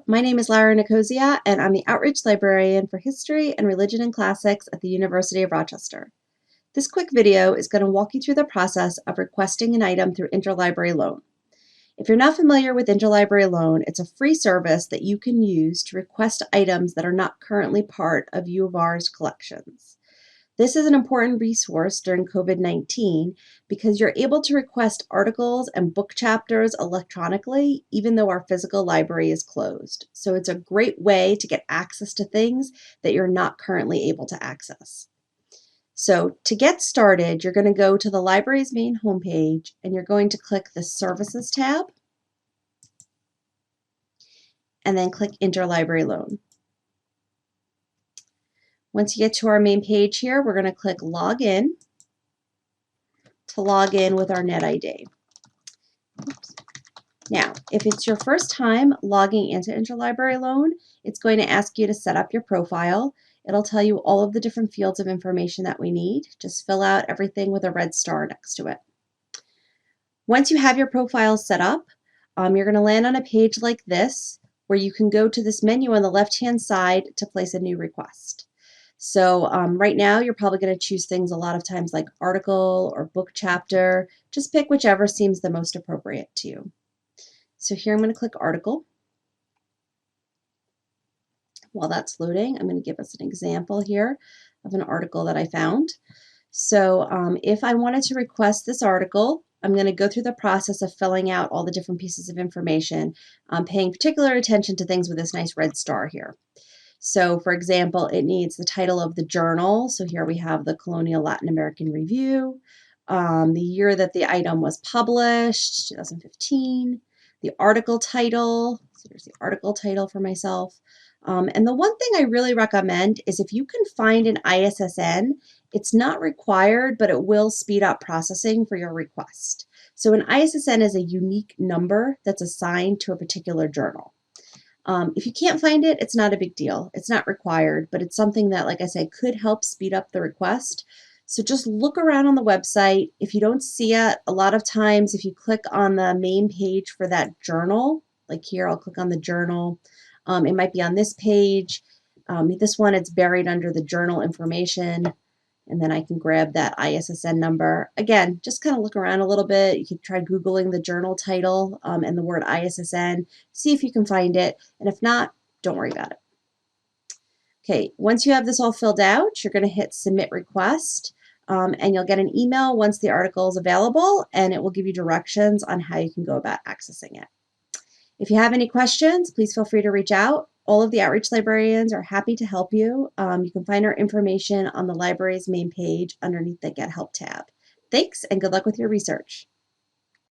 my name is Lara Nicosia, and I'm the Outreach Librarian for History and Religion and Classics at the University of Rochester. This quick video is going to walk you through the process of requesting an item through Interlibrary Loan. If you're not familiar with Interlibrary Loan, it's a free service that you can use to request items that are not currently part of U of R's collections. This is an important resource during COVID-19 because you're able to request articles and book chapters electronically, even though our physical library is closed. So it's a great way to get access to things that you're not currently able to access. So to get started, you're going to go to the library's main homepage and you're going to click the Services tab and then click Interlibrary Loan. Once you get to our main page here, we're going to click Login to log in with our NetID. Oops. Now, if it's your first time logging into Interlibrary Loan, it's going to ask you to set up your profile. It'll tell you all of the different fields of information that we need. Just fill out everything with a red star next to it. Once you have your profile set up, you're going to land on a page like this where you can go to this menu on the left-hand side to place a new request. So right now, you're probably going to choose things a lot of times like article or book chapter. Just pick whichever seems the most appropriate to you. So here I'm going to click article. While that's loading, I'm going to give us an example here of an article that I found. So if I wanted to request this article, I'm going to go through the process of filling out all the different pieces of information, paying particular attention to things with this nice red star here. So for example, it needs the title of the journal. So here we have the Colonial Latin American Review, the year that the item was published, 2015, the article title. So here's the article title for myself. And the one thing I really recommend is if you can find an ISSN, it's not required, but it will speed up processing for your request. So an ISSN is a unique number that's assigned to a particular journal. If you can't find it, it's not a big deal. It's not required, but it's something that, like I said, could help speed up the request. So just look around on the website. If you don't see it, a lot of times if you click on the main page for that journal, like here, I'll click on the journal. It might be on this page. This one, it's buried under the journal information. And then I can grab that ISSN number. Again, just kind of look around a little bit. You could try Googling the journal title and the word ISSN, see if you can find it. And if not, don't worry about it. Okay, once you have this all filled out, you're going to hit Submit Request. And you'll get an email once the article is available, and it will give you directions on how you can go about accessing it. If you have any questions, please feel free to reach out. All of the outreach librarians are happy to help you. You can find our information on the library's main page underneath the Get Help tab. Thanks, and good luck with your research.